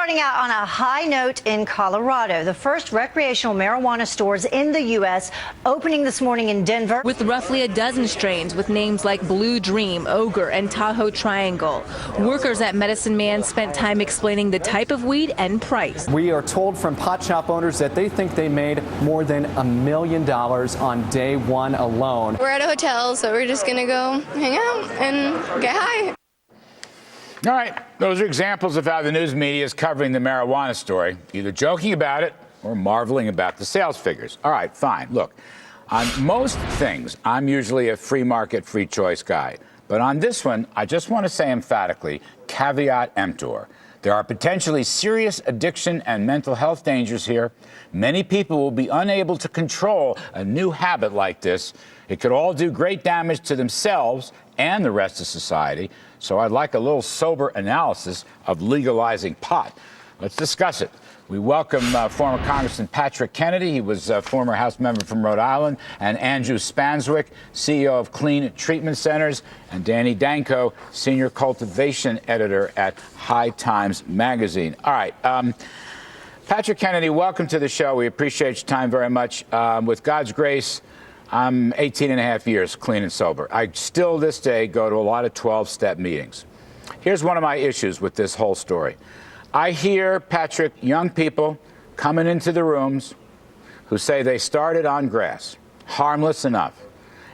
starting out on a high note in Colorado. The first recreational marijuana stores in the U.S. opening this morning in Denver. With roughly a dozen strains with names like Blue Dream, Ogre, and Tahoe Triangle. Workers at Medicine Man spent time explaining the type of weed and price. We are told from pot shop owners that they think they made more than $1 million on day one alone. We're at a hotel, so we're just going to go hang out and get high. All right, those are examples of how the news media is covering the marijuana story, either joking about it or marveling about the sales figures. All right, fine. Look, on most things, I'm usually a free market, free choice guy. But on this one, I just want to say emphatically, caveat emptor. There are potentially serious addiction and mental health dangers here. Many people will be unable to control a new habit like this. It could all do great damage to themselves and the rest of society. So I'd like a little sober analysis of legalizing pot. Let's discuss it. We welcome former Congressman Patrick Kennedy. He was a former House member from Rhode Island, and Andrew Spanswick, CEO of Clean Treatment Centers, and Danny Danko, senior cultivation editor at High Times Magazine. All right. Patrick Kennedy, welcome to the show. We appreciate your time very much. With God's grace, I'm 18 and a half years clean and sober. I still this day go to a lot of 12-step meetings. Here's one of my issues with this whole story. I hear, Patrick, young people coming into the rooms who say they started on grass, harmless enough,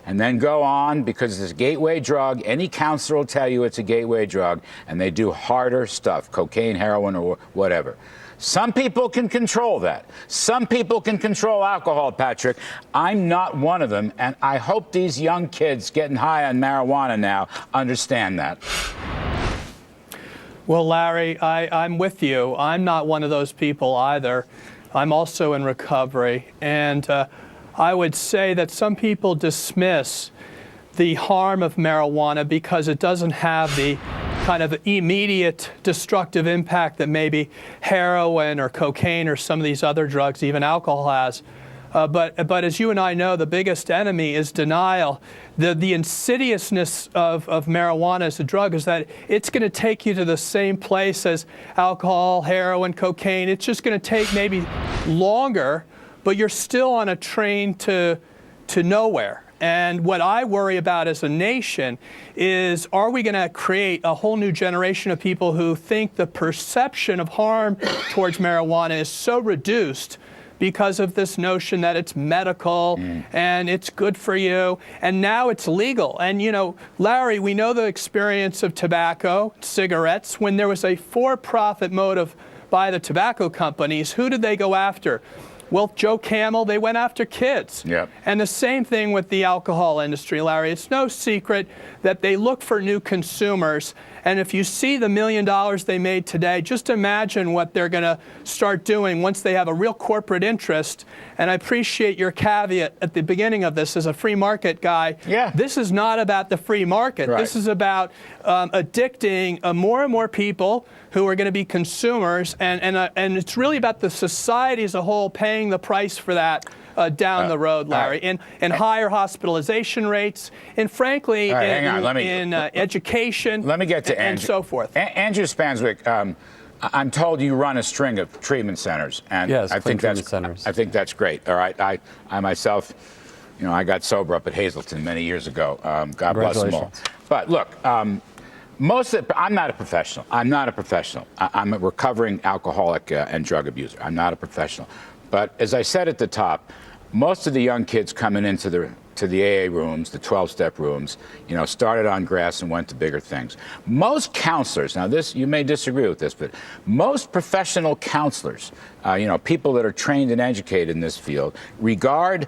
and then go on because it's a gateway drug. Any counselor will tell you it's a gateway drug, and they do harder stuff, cocaine, heroin, or whatever. Some people can control that. Some people can control alcohol, Patrick. I'm not one of them, and I hope these young kids getting high on marijuana now understand that. Well, Larry, I'm with you. I'm not one of those people either. I'm also in recovery, and I would say that some people dismiss the harm of marijuana because it doesn't have the kind of immediate destructive impact that maybe heroin or cocaine or some of these other drugs, even alcohol, has. But as you and I know, the biggest enemy is denial. The insidiousness of marijuana as a drug is that it's going to take you to the same place as alcohol, heroin, cocaine. It's just going to take maybe longer, but you're still on a train to nowhere. And what I worry about as a nation is, are we going to create a whole new generation of people who think the perception of harm towards marijuana is so reduced because of this notion that it's medical and it's good for you, and now it's legal. And, you know, Larry, we know the experience of tobacco, cigarettes. When there was a for-profit motive by the tobacco companies, who did they go after? Well, Joe Camel, they went after kids. Yep. And the same thing with the alcohol industry, Larry. It's no secret that they look for new consumers. And if you see the $1 million they made today, just imagine what they're going to start doing once they have a real corporate interest. And I appreciate your caveat at the beginning of this as a free market guy. Yeah. This is not about the free market. Right. This is about addicting more and more people who are going to be consumers, and it's really about the society as a whole paying the price for that down the road, Larry, and higher hospitalization rates, and frankly, in education. Let me get to and so forth. Andrew Spanswick, I'm told you run a string of treatment centers, and yes, I think that's great. All right, I myself, you know, I got sober up at Hazleton many years ago. God bless them all. But look. I'm not a professional. I'm a recovering alcoholic and drug abuser. I'm not a professional. But as I said at the top, most of the young kids coming into the AA rooms, the 12-step rooms, you know, started on grass and went to bigger things. Most counselors, now this, you may disagree with this, but most professional counselors, you know, people that are trained and educated in this field, regard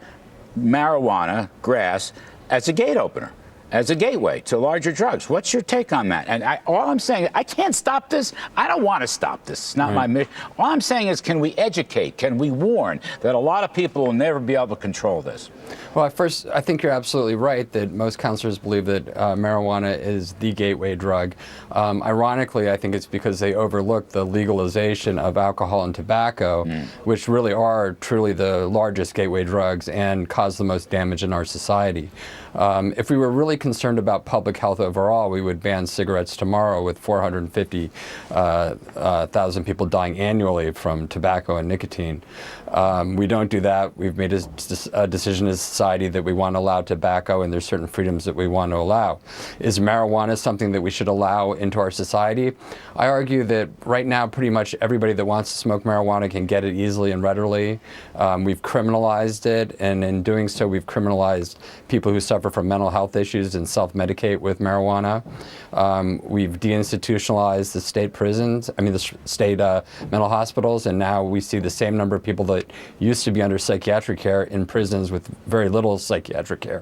marijuana, grass, as a gate opener, as a gateway to larger drugs. What's your take on that? And all I'm saying, I can't stop this. I don't want to stop this. It's not my mission. All I'm saying is, can we educate? Can we warn that a lot of people will never be able to control this? Well, first, I think you're absolutely right that most counselors believe that marijuana is the gateway drug. Ironically, I think it's because they overlook the legalization of alcohol and tobacco, which really are truly the largest gateway drugs and cause the most damage in our society. If we were really concerned about public health overall, we would ban cigarettes tomorrow with 450,000 people dying annually from tobacco and nicotine. We don't do that. We've made a decision as a society that we want to allow tobacco, and there's certain freedoms that we want to allow. Is marijuana something that we should allow into our society? I argue that right now pretty much everybody that wants to smoke marijuana can get it easily and readily. We've criminalized it, and in doing so we've criminalized people who suffer from mental health issues and self-medicate with marijuana. We've deinstitutionalized the state prisons, the state mental hospitals, and now we see the same number of people that used to be under psychiatric care in prisons with very little psychiatric care.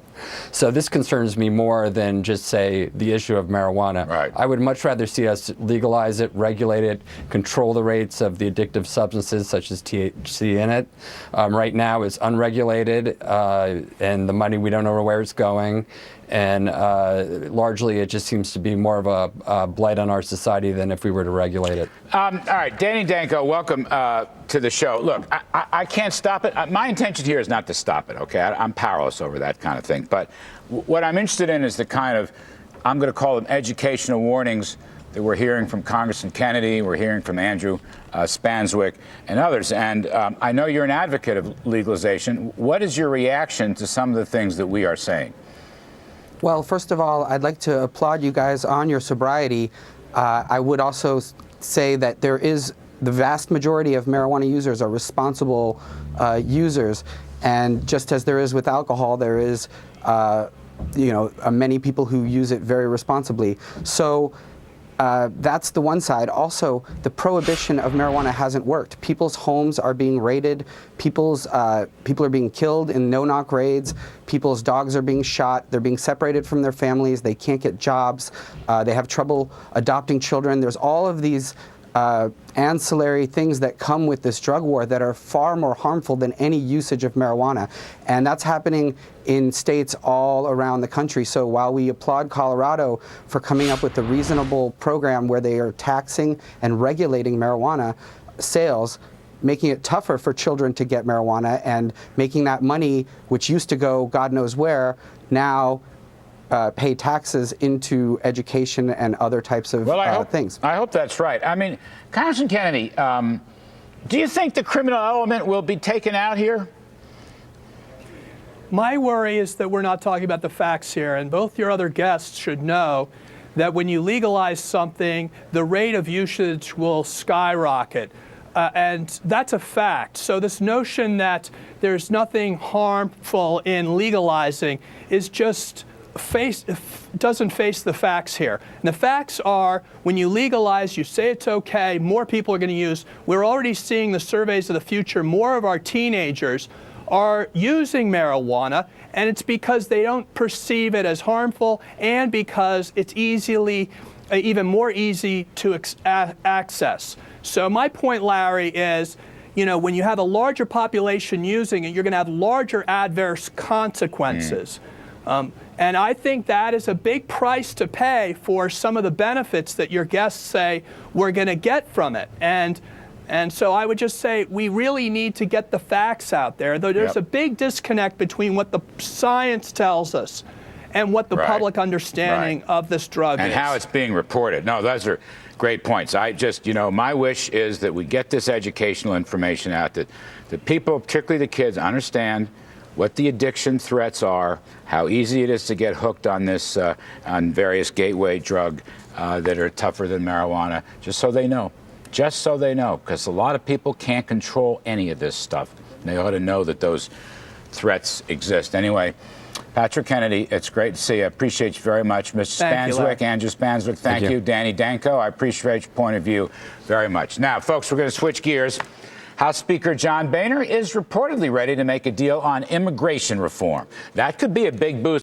So this concerns me more than just, say, the issue of marijuana. Right. I would much rather see us legalize it, regulate it, control the rates of the addictive substances such as THC in it. Right now it's unregulated, and the money, we don't know where it's going. And largely, it just seems to be more of a blight on our society than if we were to regulate it. All right, Danny Danko, welcome to the show. Look, I can't stop it. My intention here is not to stop it, okay? I'm powerless over that kind of thing. But what I'm interested in is the kind of, I'm going to call them educational warnings that we're hearing from Congressman Kennedy, we're hearing from Andrew Spanswick, and others. And I know you're an advocate of legalization. What is your reaction to some of the things that we are saying? Well, first of all, I'd like to applaud you guys on your sobriety. I would also say that there is, the vast majority of marijuana users are responsible users. And just as there is with alcohol, there is, many people who use it very responsibly. So that's the one side. Also, the prohibition of marijuana hasn't worked. People's homes are being raided. People are being killed in no-knock raids. People's dogs are being shot. They're being separated from their families. They can't get jobs. They have trouble adopting children. There's all of these ancillary things that come with this drug war that are far more harmful than any usage of marijuana. And that's happening in states all around the country. So while we applaud Colorado for coming up with a reasonable program where they are taxing and regulating marijuana sales, making it tougher for children to get marijuana and making that money, which used to go God knows where, now pay taxes into education and other types of things. I hope that's right. I mean, Congressman Kennedy, do you think the criminal element will be taken out here? My worry is that we're not talking about the facts here, and both your other guests should know that when you legalize something, the rate of usage will skyrocket. And that's a fact. So this notion that there's nothing harmful in legalizing is just doesn't face the facts here. And the facts are, when you legalize, you say it's okay, more people are going to use. We're already seeing the surveys of the future. More of our teenagers are using marijuana, and it's because they don't perceive it as harmful and because it's even more easy to access. So my point, Larry, is, when you have a larger population using it, you're going to have larger adverse consequences. And I think that is a big price to pay for some of the benefits that your guests say we're going to get from it. And so I would just say we really need to get the facts out there. Though there's a big disconnect between what the science tells us and what the public understanding of this drug is. And how it's being reported. No, those are great points. I just, my wish is that we get this educational information out, that people, particularly the kids, understand what the addiction threats are, how easy it is to get hooked on this, on various gateway drug that are tougher than marijuana, just so they know. Just so they know, because a lot of people can't control any of this stuff. They ought to know that those threats exist. Anyway, Patrick Kennedy, it's great to see you. I appreciate you very much. Mr. Spanswick, Andrew Spanswick, thank you. Danny Danko, I appreciate your point of view very much. Now, folks, we're going to switch gears. House Speaker John Boehner is reportedly ready to make a deal on immigration reform. That could be a big boost